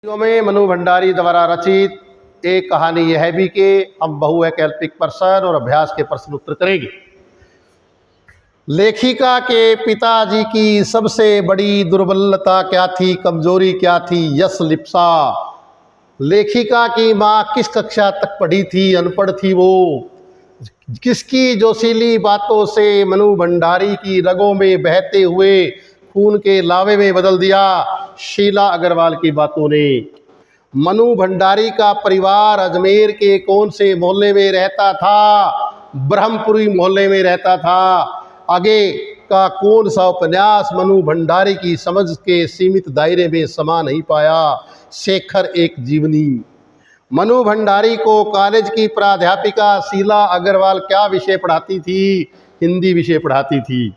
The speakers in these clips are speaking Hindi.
में मनु भंडारी द्वारा रचित एक कहानी यह है भी कि हम बहुवैकल्पिक प्रश्न और अभ्यास के प्रश्न उत्तर करेंगे। लेखिका के पिताजी की सबसे बड़ी दुर्बलता क्या थी, कमजोरी क्या थी? यश लिप्सा। लेखिका की माँ किस कक्षा तक पढ़ी थी, अनपढ़ थी वो? किसकी जोशीली बातों से मनु भंडारी की रगों में बहते हुए खून के लावे में बदल दिया? शीला अग्रवाल की बातों ने। मनु भंडारी का परिवार अजमेर के कौन से मोहल्ले में रहता था? ब्रह्मपुरी मोहल्ले में रहता था। आगे का कौन सा उपन्यास मनु भंडारी की समझ के सीमित दायरे में समा नहीं पाया? शेखर एक जीवनी। मनु भंडारी को कॉलेज की प्राध्यापिका शीला अग्रवाल क्या विषय पढ़ाती थी? हिंदी विषय पढ़ाती थी।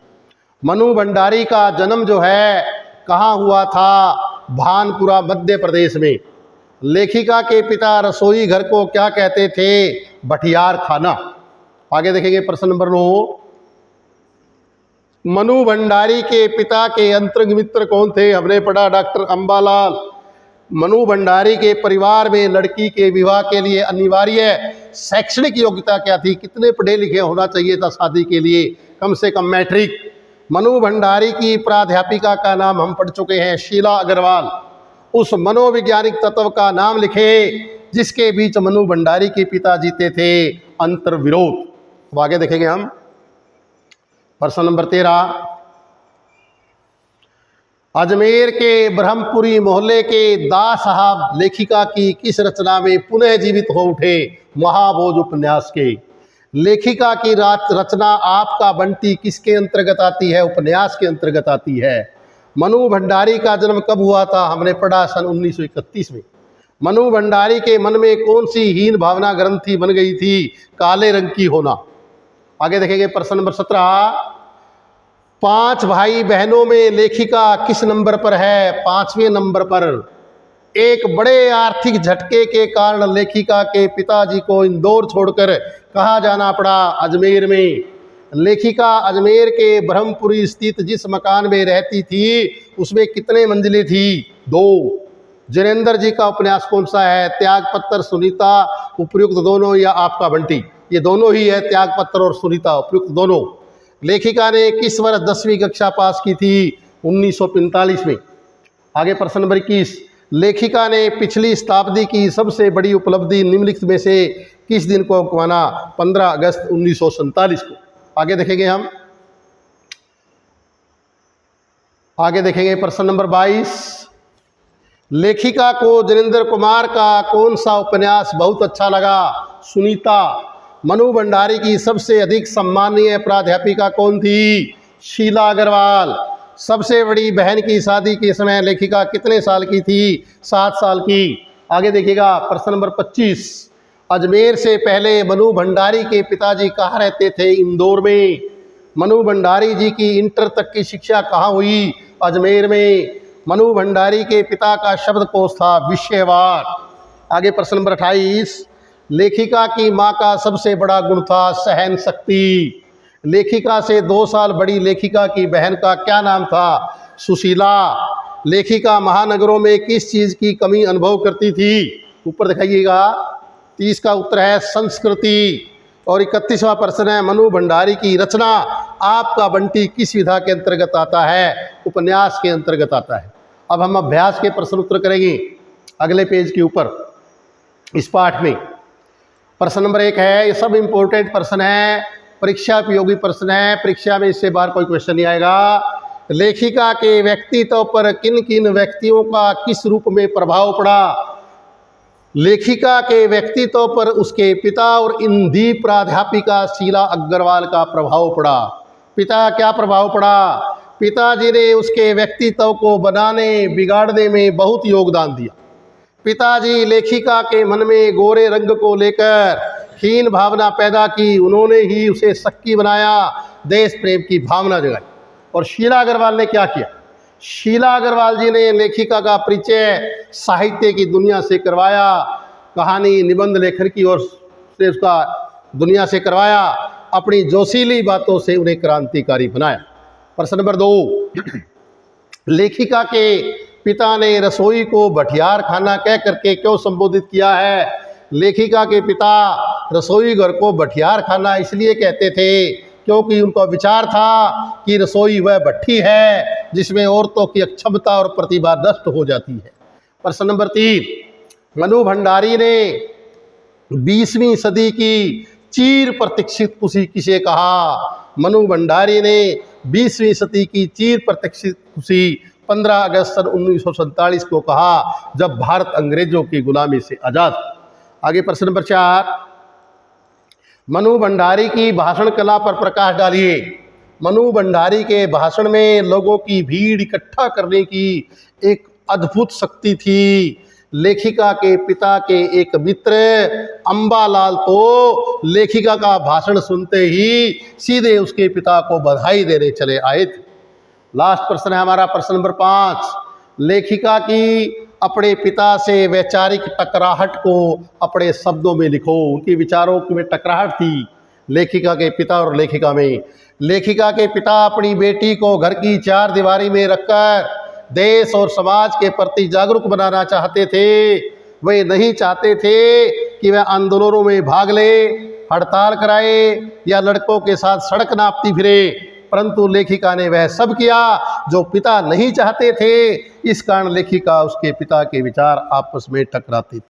मनु भंडारी का जन्म जो है कहाँ हुआ था? भानपुरा मध्य प्रदेश में। लेखिका के पिता रसोई घर को क्या कहते थे? भटियार खाना। आगे देखेंगे प्रश्न नंबर 9। मनु भंडारी के पिता के अंतरंग मित्र कौन थे? हमने पढ़ा डॉक्टर अंबालाल। मनु भंडारी के परिवार में लड़की के विवाह के लिए अनिवार्य शैक्षणिक योग्यता क्या थी? कितने पढ़े लिखे होना चाहिए था शादी के लिए? कम से कम मैट्रिक। मनु भंडारी की प्राध्यापिका का नाम हम पढ़ चुके हैं, शीला अग्रवाल। उस मनोवैज्ञानिक तत्व का नाम लिखे जिसके बीच मनु भंडारी के पिता जीते थे, अंतर्विरोध। अब आगे देखेंगे हम प्रश्न नंबर 13। अजमेर के ब्रह्मपुरी मोहल्ले के दास साहब लेखिका की किस रचना में पुनः जीवित हो उठे? महाभोज उपन्यास के। लेखिका की रचना आपका बंटी किसके अंतर्गत आती है? उपन्यास के अंतर्गत आती है। मनु भंडारी का जन्म कब हुआ था? हमने पढ़ा सन 1931 में। मनु भंडारी के मन में कौन सी हीन भावना ग्रंथि बन गई थी? काले रंग की होना। आगे देखेंगे प्रश्न नंबर 17। 5 भाई बहनों में लेखिका किस नंबर पर है? 5वें नंबर पर। एक बड़े आर्थिक झटके के कारण लेखिका के पिताजी को इंदौर छोड़कर कहाँ जाना पड़ा? अजमेर में। लेखिका अजमेर के ब्रह्मपुरी स्थित जिस मकान में रहती थी उसमें कितने मंजिलें थी? 2। जिनेंद्र जी का उपन्यास कौन सा है? त्यागपत्र, सुनीता, उपयुक्त दोनों या आपका बंटी? ये दोनों ही है, त्यागपत्र और सुनीता, उपयुक्त दोनों। लेखिका ने किस वर्ष 10वीं कक्षा पास की थी? 1945 में। आगे प्रश्न नंबर 21। लेखिका ने पिछली शताब्दी की सबसे बड़ी उपलब्धि निम्नलिखित में से किस दिन को माना? 15 अगस्त 1947 को। आगे देखेंगे हम। आगे देखेंगे प्रश्न नंबर 22। लेखिका को जिनेंद्र कुमार का कौन सा उपन्यास बहुत अच्छा लगा? सुनीता। मनु भंडारी की सबसे अधिक सम्मानीय प्राध्यापिका कौन थी? शीला अग्रवाल। सबसे बड़ी बहन की शादी के समय लेखिका कितने साल की थी? 7 साल की। आगे देखिएगा प्रश्न नंबर 25। अजमेर से पहले मनु भंडारी के पिताजी कहाँ रहते थे? इंदौर में। मनु भंडारी जी की इंटर तक की शिक्षा कहाँ हुई? अजमेर में। मनु भंडारी के पिता का शब्दकोश था विषयवार। आगे प्रश्न नंबर 28। लेखिका की माँ का सबसे बड़ा गुण था सहन शक्ति। लेखिका से 2 साल बड़ी लेखिका की बहन का क्या नाम था? सुशीला। लेखिका महानगरों में किस चीज़ की कमी अनुभव करती थी? ऊपर दिखाइएगा। 30 का उत्तर है संस्कृति। और 31वां प्रश्न है मनु भंडारी की रचना आपका बंटी किस विधा के अंतर्गत आता है? उपन्यास के अंतर्गत आता है। अब हम अभ्यास के प्रश्न उत्तर करेंगे अगले पेज के ऊपर इस पाठ में। प्रश्न नंबर 1 है, ये सब इंपॉर्टेंट प्रश्न है, परीक्षा उपयोगी प्रश्न है, परीक्षा में इससे बाहर कोई क्वेश्चन नहीं आएगा। लेखिका के व्यक्तित्व पर किन किन व्यक्तियों का किस रूप में प्रभाव पड़ा? लेखिका के व्यक्तित्व पर उसके पिता और हिंदी प्राध्यापिका शीला अग्रवाल का प्रभाव पड़ा। पिता क्या प्रभाव पड़ा? पिताजी ने उसके व्यक्तित्व को बनाने बिगाड़ने में बहुत योगदान दिया। पिताजी लेखिका के मन में गोरे रंग को लेकर हीन भावना पैदा की, उन्होंने ही उसे शक्की बनाया, देश प्रेम की भावना जगाई। और शीला अग्रवाल ने क्या किया? शीला अग्रवाल जी ने लेखिका का परिचय साहित्य की दुनिया से करवाया, कहानी निबंध लेखन की ओर से उसका दुनिया से करवाया, अपनी जोशीली बातों से उन्हें क्रांतिकारी बनाया। प्रश्न नंबर 2। लेखिका के पिता ने रसोई को भठियार खाना कह करके क्यों संबोधित किया है? लेखिका के पिता रसोई घर को भठियार खाना इसलिए कहते थे क्योंकि उनका विचार था कि रसोई वह भट्ठी है जिसमें औरतों की अक्षमता और प्रतिभा नष्ट हो जाती है। प्रश्न नंबर 3, मनु भंडारी ने 20वीं सदी की चीर प्रतीक्षित खुशी किसे कहा? मनु भंडारी ने 20वीं सदी की चीर प्रतीक्षित खुशी 15 अगस्त सन 1947 को कहा, जब भारत अंग्रेजों की गुलामी से आज़ाद। आगे प्रश्न नंबर 4, मनु भंडारी की भाषण कला पर प्रकाश डालिए। मनु भंडारी के भाषण में लोगों की भीड़ इकट्ठा करने की एक अद्भुत शक्ति थी। लेखिका के पिता के एक मित्र अंबालाल तो लेखिका का भाषण सुनते ही सीधे उसके पिता को बधाई देने चले आए थे। लास्ट प्रश्न है हमारा प्रश्न नंबर 5, लेखिका की अपने पिता से वैचारिक टकराहट को अपने शब्दों में लिखो। उनके विचारों में टकराहट थी लेखिका के पिता और लेखिका में। लेखिका के पिता अपनी बेटी को घर की 4 दीवारी में रखकर देश और समाज के प्रति जागरूक बनाना चाहते थे। वे नहीं चाहते थे कि वह आंदोलनों में भाग ले, हड़ताल कराए या लड़कों के साथ सड़क नापती फिरे, परंतु लेखिका ने वह सब किया जो पिता नहीं चाहते थे। इस कारण लेखिका उसके पिता के विचार आपस में टकराते थे।